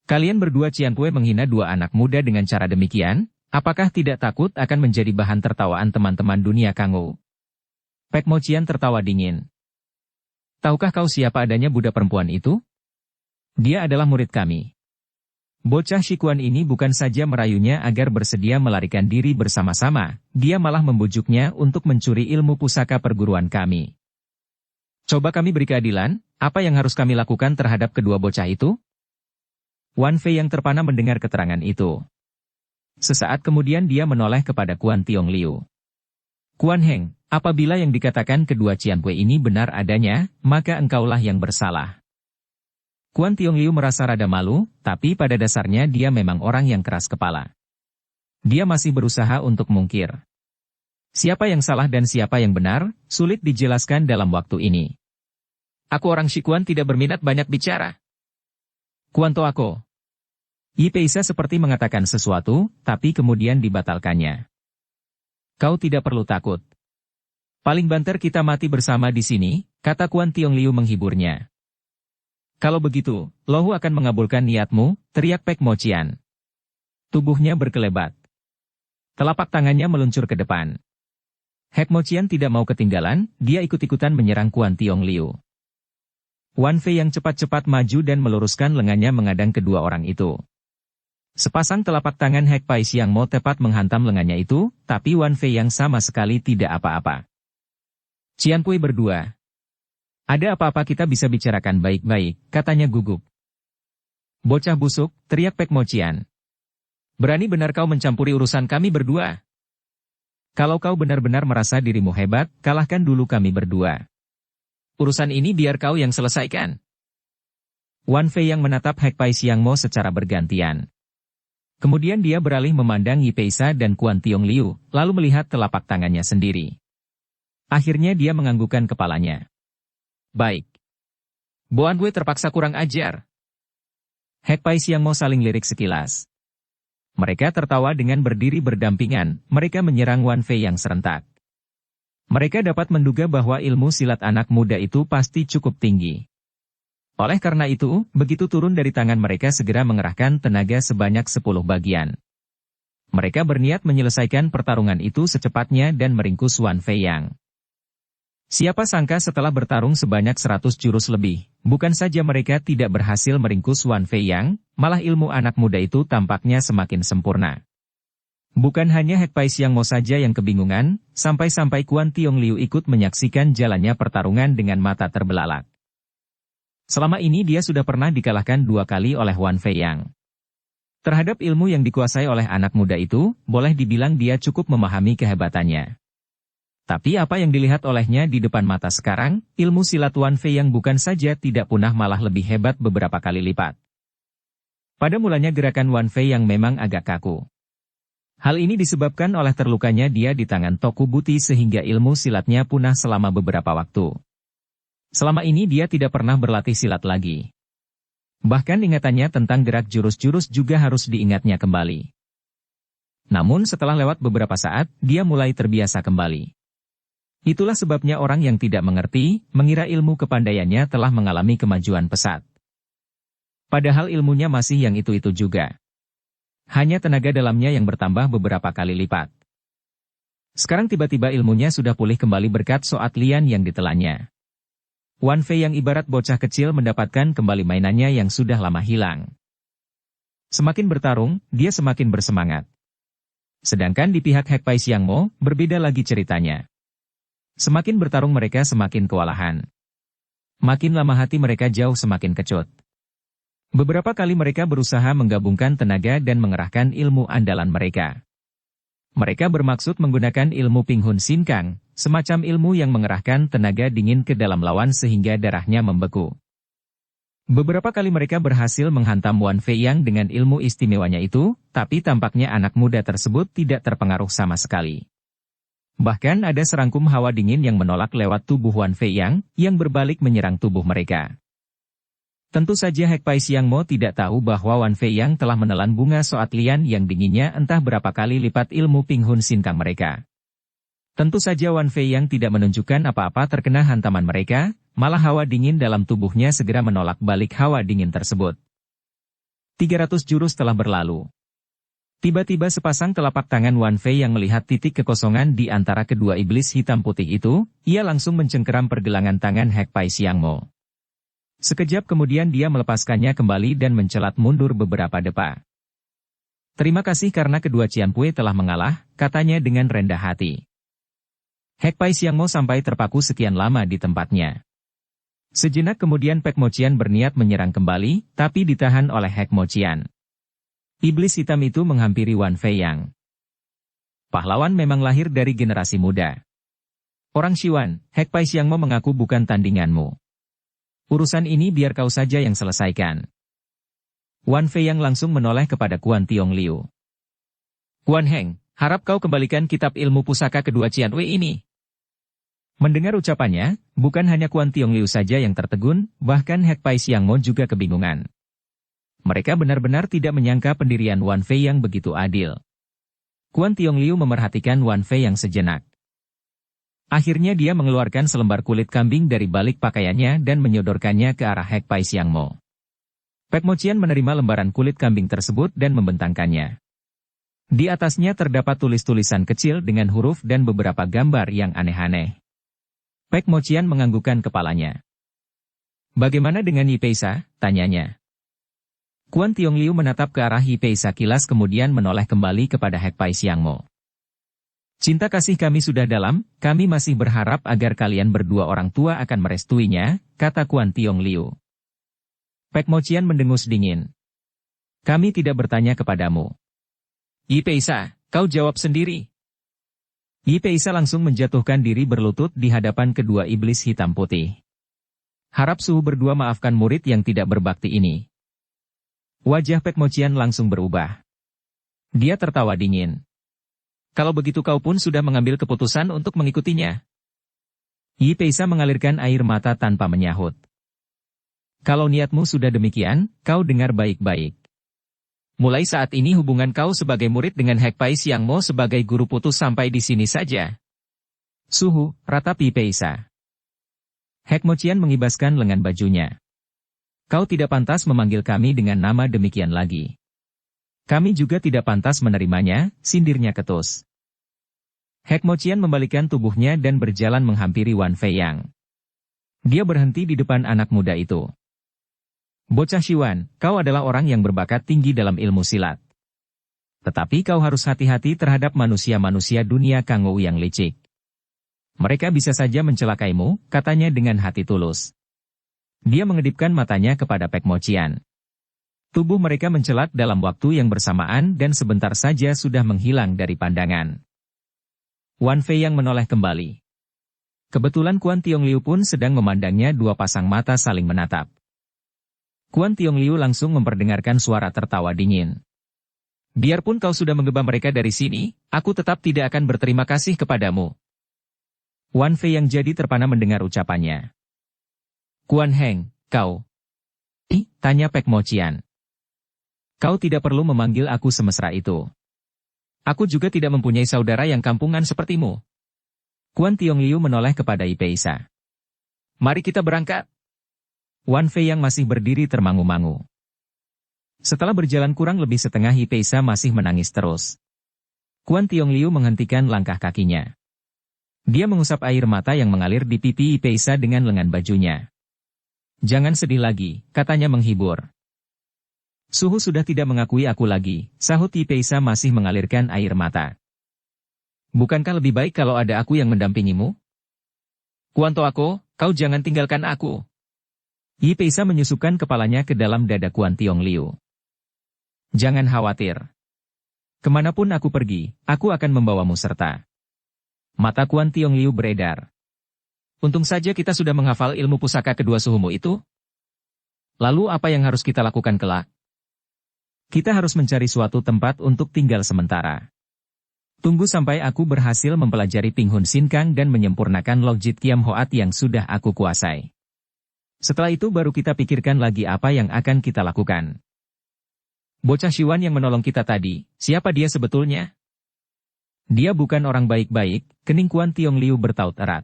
Kalian berdua Cian Pue menghina dua anak muda dengan cara demikian, apakah tidak takut akan menjadi bahan tertawaan teman-teman dunia Kangou? Pek Mo Qian tertawa dingin. Tahukah kau siapa adanya budak perempuan itu? Dia adalah murid kami. Bocah Shikuan ini bukan saja merayunya agar bersedia melarikan diri bersama-sama, dia malah membujuknya untuk mencuri ilmu pusaka perguruan kami. Coba kami beri keadilan, apa yang harus kami lakukan terhadap kedua bocah itu? Wan Fei yang terpana mendengar keterangan itu. Sesaat kemudian dia menoleh kepada Kuan Tiong Liu. Kuan Heng, apabila yang dikatakan kedua Cian Pue ini benar adanya, maka engkaulah yang bersalah. Kuan Tiong Liu merasa rada malu, tapi pada dasarnya dia memang orang yang keras kepala. Dia masih berusaha untuk mungkir. Siapa yang salah dan siapa yang benar, sulit dijelaskan dalam waktu ini. Aku orang Shikuan tidak berminat banyak bicara. Kuan To aku. Yi Peisa seperti mengatakan sesuatu, tapi kemudian dibatalkannya. Kau tidak perlu takut. Paling banter kita mati bersama di sini, kata Kuan Tiong Liu menghiburnya. Kalau begitu, Lohu akan mengabulkan niatmu, teriak Pek Mo Qian. Tubuhnya berkelebat. Telapak tangannya meluncur ke depan. Hek Mo Qian tidak mau ketinggalan, dia ikut-ikutan menyerang Kuan Tiong Liu. Wan Fei yang cepat-cepat maju dan meluruskan lengannya menghadang kedua orang itu. Sepasang telapak tangan Hek Pai Siang Mo tepat menghantam lengannya itu, tapi Wan Fei yang sama sekali tidak apa-apa. Cian Pui berdua. Ada apa-apa kita bisa bicarakan baik-baik, katanya gugup. Bocah busuk, teriak Pek Mo Qian. Berani benar kau mencampuri urusan kami berdua? Kalau kau benar-benar merasa dirimu hebat, kalahkan dulu kami berdua. Urusan ini biar kau yang selesaikan. Wan Fei yang menatap Hek Pai Siang Mo secara bergantian. Kemudian dia beralih memandang Yi Peisa dan Kuan Tiong Liu, lalu melihat telapak tangannya sendiri. Akhirnya dia menganggukkan kepalanya. Baik. Boan gue terpaksa kurang ajar. Hek Pai Siang Mo saling lirik sekilas. Mereka tertawa dengan berdiri berdampingan, mereka menyerang Wan Fei yang serentak. Mereka dapat menduga bahwa ilmu silat anak muda itu pasti cukup tinggi. Oleh karena itu, begitu turun dari tangan mereka segera mengerahkan tenaga sebanyak 10 bagian. Mereka berniat menyelesaikan pertarungan itu secepatnya dan meringkus Wan Fei yang. Siapa sangka setelah bertarung sebanyak 100 jurus lebih, bukan saja mereka tidak berhasil meringkus Wan Fei yang, malah ilmu anak muda itu tampaknya semakin sempurna. Bukan hanya Hek Pai Siang Mo saja yang kebingungan, sampai-sampai Kuan Tiong Liu ikut menyaksikan jalannya pertarungan dengan mata terbelalak. Selama ini dia sudah pernah dikalahkan 2 kali oleh Wan Fei Yang. Terhadap ilmu yang dikuasai oleh anak muda itu, boleh dibilang dia cukup memahami kehebatannya. Tapi apa yang dilihat olehnya di depan mata sekarang, ilmu silat Wan Fei Yang bukan saja tidak punah malah lebih hebat beberapa kali lipat. Pada mulanya gerakan Wan Fei Yang memang agak kaku. Hal ini disebabkan oleh terlukanya dia di tangan Toku Buti sehingga ilmu silatnya punah selama beberapa waktu. Selama ini dia tidak pernah berlatih silat lagi. Bahkan ingatannya tentang gerak jurus-jurus juga harus diingatnya kembali. Namun setelah lewat beberapa saat, dia mulai terbiasa kembali. Itulah sebabnya orang yang tidak mengerti, mengira ilmu kepandaiannya telah mengalami kemajuan pesat. Padahal ilmunya masih yang itu-itu juga. Hanya tenaga dalamnya yang bertambah beberapa kali lipat. Sekarang tiba-tiba ilmunya sudah pulih kembali berkat Soat Lian yang ditelannya. Wan Fei yang ibarat bocah kecil mendapatkan kembali mainannya yang sudah lama hilang. Semakin bertarung, dia semakin bersemangat. Sedangkan di pihak Hek Pai Siang Mo, berbeda lagi ceritanya. Semakin bertarung mereka semakin kewalahan. Makin lama hati mereka jauh semakin kecut. Beberapa kali mereka berusaha menggabungkan tenaga dan mengerahkan ilmu andalan mereka. Mereka bermaksud menggunakan ilmu Pinghun Sin Kang, semacam ilmu yang mengerahkan tenaga dingin ke dalam lawan sehingga darahnya membeku. Beberapa kali mereka berhasil menghantam Wan Fei Yang dengan ilmu istimewanya itu, tapi tampaknya anak muda tersebut tidak terpengaruh sama sekali. Bahkan ada serangkum hawa dingin yang menolak lewat tubuh Wan Fei Yang, yang berbalik menyerang tubuh mereka. Tentu saja Hek Pai Siang Mo tidak tahu bahwa Wan Fei Yang telah menelan bunga Soat Lian yang dinginnya entah berapa kali lipat ilmu Pinghun Sin Kang mereka. Tentu saja Wan Fei Yang tidak menunjukkan apa-apa terkena hantaman mereka, malah hawa dingin dalam tubuhnya segera menolak balik hawa dingin tersebut. 300 jurus telah berlalu. Tiba-tiba sepasang telapak tangan Wan Fei yang melihat titik kekosongan di antara kedua iblis hitam putih itu, ia langsung mencengkeram pergelangan tangan Hek Pai Siang Mo. Sekejap kemudian dia melepaskannya kembali dan mencelat mundur beberapa depa. Terima kasih karena kedua Cianpue telah mengalah, katanya dengan rendah hati. Hek Pai Siang Mo sampai terpaku sekian lama di tempatnya. Sejenak kemudian Pek Mo Qian berniat menyerang kembali, tapi ditahan oleh Hek Mo Qian. Iblis hitam itu menghampiri Wan Fei Yang. Pahlawan memang lahir dari generasi muda. Orang Siwan, Hek Pai Siang Mo mengaku bukan tandinganmu. Urusan ini biar kau saja yang selesaikan. Wan Fei Yang langsung menoleh kepada Kuan Tiong Liu. Kuan Heng, harap kau kembalikan kitab ilmu pusaka kedua Cianwei ini. Mendengar ucapannya, bukan hanya Kuan Tiong Liu saja yang tertegun, bahkan Hek Pai Siang Mo juga kebingungan. Mereka benar-benar tidak menyangka pendirian Wan Fei yang begitu adil. Kuan Tiong Liu memerhatikan Wan Fei yang sejenak. Akhirnya dia mengeluarkan selembar kulit kambing dari balik pakaiannya dan menyodorkannya ke arah Hek Pai Siang Mo. Pek Mo Qian menerima lembaran kulit kambing tersebut dan membentangkannya. Di atasnya terdapat tulis-tulisan kecil dengan huruf dan beberapa gambar yang aneh-aneh. Pek Mo Qian menganggukkan kepalanya. Bagaimana dengan Yi Peisa? Tanyanya. Kuan Tiong Liu menatap ke arah Yi Peisa kilas kemudian menoleh kembali kepada Hek Pai Siang Mo. Cinta kasih kami sudah dalam, kami masih berharap agar kalian berdua orang tua akan merestuinya, kata Kuan Tiong Liu. Pek Mo Qian mendengus dingin. Kami tidak bertanya kepadamu. Yi Peisa, kau jawab sendiri. Yi Peisa langsung menjatuhkan diri berlutut di hadapan kedua iblis hitam putih. Harap suhu berdua maafkan murid yang tidak berbakti ini. Wajah Pek Mo Qian langsung berubah. Dia tertawa dingin. Kalau begitu kau pun sudah mengambil keputusan untuk mengikutinya. Yi Peisa mengalirkan air mata tanpa menyahut. Kalau niatmu sudah demikian, kau dengar baik-baik. Mulai saat ini hubungan kau sebagai murid dengan Hek Pai Siang Mo sebagai guru putus sampai di sini saja. Suhu, ratap Yi Peisa. Hek Mo Qian mengibaskan lengan bajunya. Kau tidak pantas memanggil kami dengan nama demikian lagi. Kami juga tidak pantas menerimanya, sindirnya ketus. Hek Mo Qian membalikkan tubuhnya dan berjalan menghampiri Wan Fei Yang. Dia berhenti di depan anak muda itu. Bocah Siwan, kau adalah orang yang berbakat tinggi dalam ilmu silat. Tetapi kau harus hati-hati terhadap manusia-manusia dunia Kangou yang licik. Mereka bisa saja mencelakaimu, katanya dengan hati tulus. Dia mengedipkan matanya kepada Pek Mo Chian. Tubuh mereka mencelat dalam waktu yang bersamaan dan sebentar saja sudah menghilang dari pandangan. Wan Fei yang menoleh kembali. Kebetulan Kuan Tiong Liu pun sedang memandangnya, dua pasang mata saling menatap. Kuan Tiong Liu langsung memperdengarkan suara tertawa dingin. Biarpun kau sudah menggebam mereka dari sini, aku tetap tidak akan berterima kasih kepadamu. Wan Fei yang jadi terpana mendengar ucapannya. Kuan Heng, kau. Tanya Pek Mo Chian. Kau tidak perlu memanggil aku semesra itu. Aku juga tidak mempunyai saudara yang kampungan sepertimu. Kuan Tiong Liu menoleh kepada Ipeisa. Mari kita berangkat. Wan Fei yang masih berdiri termangu-mangu. Setelah berjalan kurang lebih setengah, Ipeisa masih menangis terus. Kuan Tiong Liu menghentikan langkah kakinya. Dia mengusap air mata yang mengalir di pipi Ipeisa dengan lengan bajunya. Jangan sedih lagi, katanya menghibur. Suhu sudah tidak mengakui aku lagi, sahut Ipeisa masih mengalirkan air mata. Bukankah lebih baik kalau ada aku yang mendampingimu? Kuan Toako, kau jangan tinggalkan aku. Ipeisa menyusupkan kepalanya ke dalam dada Kuan Tiong Liu. Jangan khawatir. Kemanapun aku pergi, aku akan membawamu serta. Mata Kuan Tiong Liu beredar. Untung saja kita sudah menghafal ilmu pusaka kedua suhumu itu. Lalu apa yang harus kita lakukan kelak? Kita harus mencari suatu tempat untuk tinggal sementara. Tunggu sampai aku berhasil mempelajari Pinghun Sinkang dan menyempurnakan Logjit Kiam Hoat yang sudah aku kuasai. Setelah itu baru kita pikirkan lagi apa yang akan kita lakukan. Bocah Siwan yang menolong kita tadi, siapa dia sebetulnya? Dia bukan orang baik-baik, kening Kuan Tiong Liu bertaut erat.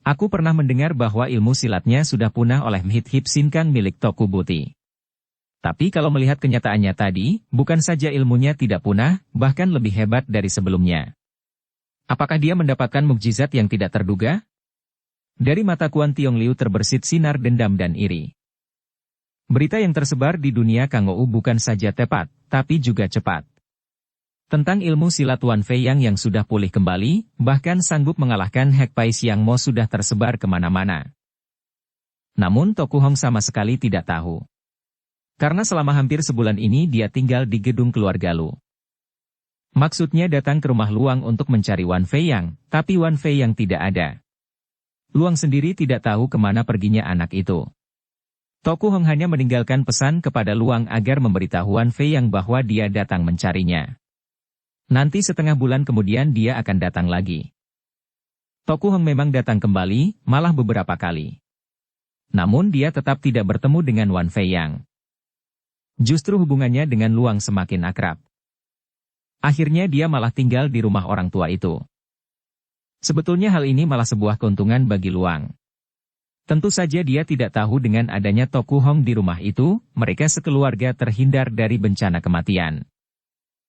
Aku pernah mendengar bahwa ilmu silatnya sudah punah oleh Mhit Hip Sinkang milik Toku Buti. Tapi kalau melihat kenyataannya tadi, bukan saja ilmunya tidak punah, bahkan lebih hebat dari sebelumnya. Apakah dia mendapatkan mukjizat yang tidak terduga? Dari mata Kuan Tiong Liu terbersit sinar dendam dan iri. Berita yang tersebar di dunia Kangou bukan saja tepat, tapi juga cepat. Tentang ilmu silat Wan Fei yang sudah pulih kembali, bahkan sanggup mengalahkan Hek Pai Siang Mo sudah tersebar kemana-mana. Namun Toku Hong sama sekali tidak tahu. Karena selama hampir sebulan ini dia tinggal di gedung keluarga Lu. Maksudnya datang ke rumah Luang untuk mencari Wan Fei Yang, tapi Wan Fei Yang tidak ada. Luang sendiri tidak tahu kemana perginya anak itu. Toku Hong hanya meninggalkan pesan kepada Luang agar memberitahu Wan Fei Yang bahwa dia datang mencarinya. Nanti setengah bulan kemudian dia akan datang lagi. Toku Hong memang datang kembali, malah beberapa kali. Namun dia tetap tidak bertemu dengan Wan Fei Yang. Justru hubungannya dengan Luang semakin akrab. Akhirnya dia malah tinggal di rumah orang tua itu. Sebetulnya hal ini malah sebuah keuntungan bagi Luang. Tentu saja dia tidak tahu dengan adanya Toku Hong di rumah itu, mereka sekeluarga terhindar dari bencana kematian.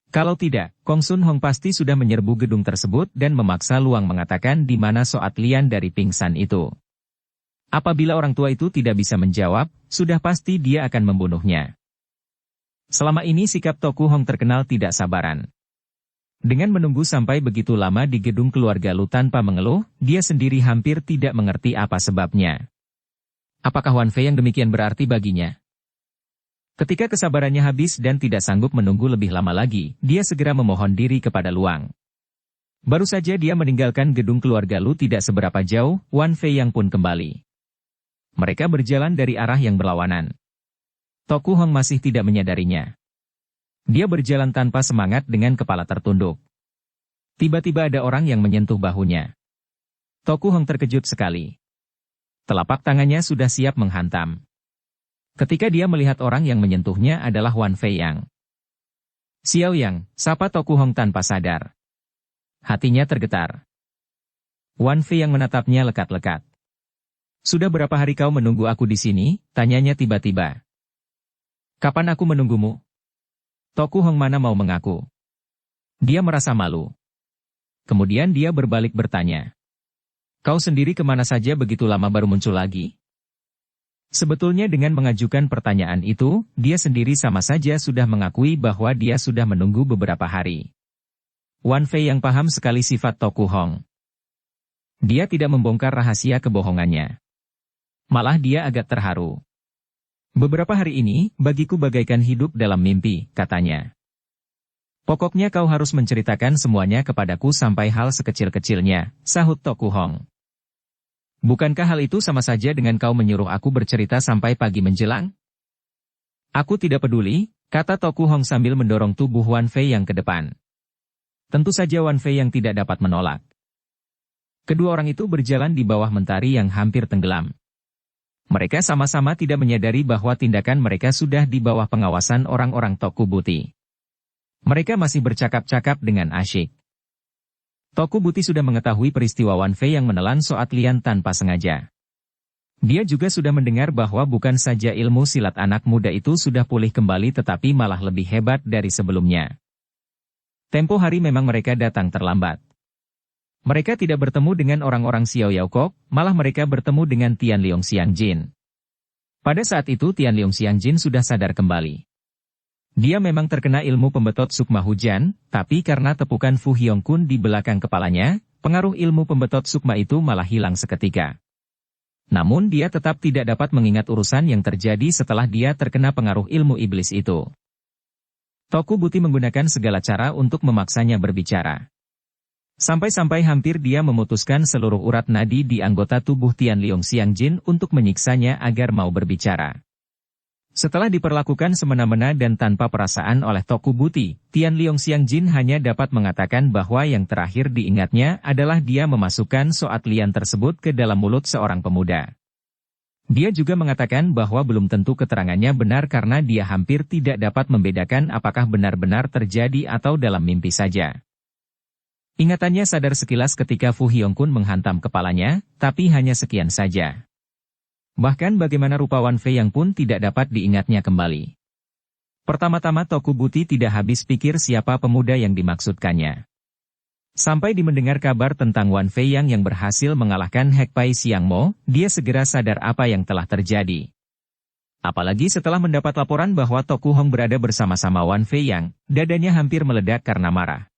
Kalau tidak, Kong Sun Hong pasti sudah menyerbu gedung tersebut dan memaksa Luang mengatakan di mana Soat Lian dari pingsan itu. Apabila orang tua itu tidak bisa menjawab, sudah pasti dia akan membunuhnya. Selama ini sikap Toku Hong terkenal tidak sabaran. Dengan menunggu sampai begitu lama di gedung keluarga Lu tanpa mengeluh, dia sendiri hampir tidak mengerti apa sebabnya. Apakah Wan Fei yang demikian berarti baginya? Ketika kesabarannya habis dan tidak sanggup menunggu lebih lama lagi, dia segera memohon diri kepada Luang. Baru saja dia meninggalkan gedung keluarga Lu tidak seberapa jauh, Wan Fei Yang pun kembali. Mereka berjalan dari arah yang berlawanan. Toku Hong masih tidak menyadarinya. Dia berjalan tanpa semangat dengan kepala tertunduk. Tiba-tiba ada orang yang menyentuh bahunya. Toku Hong terkejut sekali. Telapak tangannya sudah siap menghantam. Ketika dia melihat orang yang menyentuhnya adalah Wan Fei Yang. Xiao Yang, sapa Toku Hong tanpa sadar. Hatinya tergetar. Wan Fei Yang menatapnya lekat-lekat. Sudah berapa hari kau menunggu aku di sini? Tanyanya tiba-tiba. Kapan aku menunggumu? Toku Hong mana mau mengaku. Dia merasa malu. Kemudian dia berbalik bertanya. Kau sendiri kemana saja begitu lama baru muncul lagi? Sebetulnya dengan mengajukan pertanyaan itu, dia sendiri sama saja sudah mengakui bahwa dia sudah menunggu beberapa hari. Wan Fei yang paham sekali sifat Toku Hong. Dia tidak membongkar rahasia kebohongannya. Malah dia agak terharu. Beberapa hari ini, bagiku bagaikan hidup dalam mimpi, katanya. Pokoknya kau harus menceritakan semuanya kepadaku sampai hal sekecil-kecilnya, sahut Toku Hong. Bukankah hal itu sama saja dengan kau menyuruh aku bercerita sampai pagi menjelang? Aku tidak peduli, kata Toku Hong sambil mendorong tubuh Wan Fei yang ke depan. Tentu saja Wan Fei yang tidak dapat menolak. Kedua orang itu berjalan di bawah mentari yang hampir tenggelam. Mereka sama-sama tidak menyadari bahwa tindakan mereka sudah di bawah pengawasan orang-orang Toku Buti. Mereka masih bercakap-cakap dengan asyik. Toku Buti sudah mengetahui peristiwa Wan Fei yang menelan Soat Lian tanpa sengaja. Dia juga sudah mendengar bahwa bukan saja ilmu silat anak muda itu sudah pulih kembali tetapi malah lebih hebat dari sebelumnya. Tempo hari memang mereka datang terlambat. Mereka tidak bertemu dengan orang-orang Xiao Yao Kok, malah mereka bertemu dengan Tian Leong Xiangjin. Pada saat itu Tian Leong Xiangjin sudah sadar kembali. Dia memang terkena ilmu pembetot sukma hujan, tapi karena tepukan Fu Hongkun di belakang kepalanya, pengaruh ilmu pembetot sukma itu malah hilang seketika. Namun dia tetap tidak dapat mengingat urusan yang terjadi setelah dia terkena pengaruh ilmu iblis itu. Toku Buti menggunakan segala cara untuk memaksanya berbicara. Sampai-sampai hampir dia memutuskan seluruh urat nadi di anggota tubuh Tian Leong Xiangjin untuk menyiksanya agar mau berbicara. Setelah diperlakukan semena-mena dan tanpa perasaan oleh Toku Buti, Tian Leong Xiangjin hanya dapat mengatakan bahwa yang terakhir diingatnya adalah dia memasukkan Soat Lian tersebut ke dalam mulut seorang pemuda. Dia juga mengatakan bahwa belum tentu keterangannya benar karena dia hampir tidak dapat membedakan apakah benar-benar terjadi atau dalam mimpi saja. Ingatannya sadar sekilas ketika Fu Hongkun menghantam kepalanya, tapi hanya sekian saja. Bahkan bagaimana rupa Wan Fei yang pun tidak dapat diingatnya kembali. Pertama-tama Toku Buti tidak habis pikir siapa pemuda yang dimaksudkannya. Sampai mendengar kabar tentang Wan Fei yang berhasil mengalahkan Hek Pai Siang Mo, dia segera sadar apa yang telah terjadi. Apalagi setelah mendapat laporan bahwa Toku Hong berada bersama-sama Wan Fei yang, dadanya hampir meledak karena marah.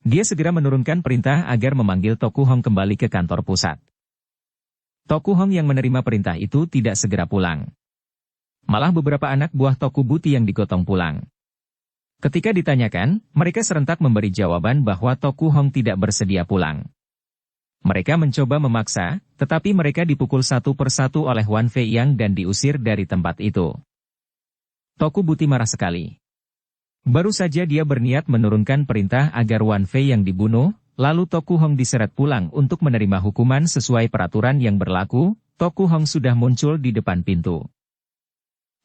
Dia segera menurunkan perintah agar memanggil Toku Hong kembali ke kantor pusat. Toku Hong yang menerima perintah itu tidak segera pulang. Malah beberapa anak buah Toku Buti yang digotong pulang. Ketika ditanyakan, mereka serentak memberi jawaban bahwa Toku Hong tidak bersedia pulang. Mereka mencoba memaksa, tetapi mereka dipukul satu persatu oleh Wan Fei Yang dan diusir dari tempat itu. Toku Buti marah sekali. Baru saja dia berniat menurunkan perintah agar Wan Fei yang dibunuh, lalu Toku Hong diseret pulang untuk menerima hukuman sesuai peraturan yang berlaku, Toku Hong sudah muncul di depan pintu.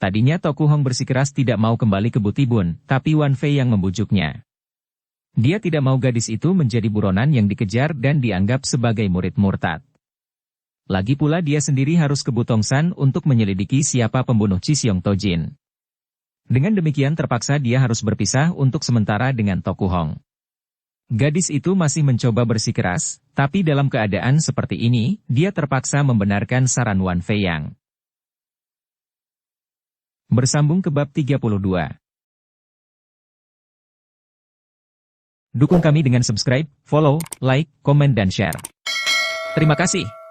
Tadinya Toku Hong bersikeras tidak mau kembali ke Butibun, tapi Wan Fei yang membujuknya. Dia tidak mau gadis itu menjadi buronan yang dikejar dan dianggap sebagai murid murtad. Lagi pula dia sendiri harus ke Butongsan untuk menyelidiki siapa pembunuh Chisiong Tojin. Dengan demikian terpaksa dia harus berpisah untuk sementara dengan Toku Hong. Gadis itu masih mencoba bersikeras, tapi dalam keadaan seperti ini, dia terpaksa membenarkan saran Wan Fei Yang. Bersambung ke bab 32. Dukung kami dengan subscribe, follow, like, komen dan share. Terima kasih.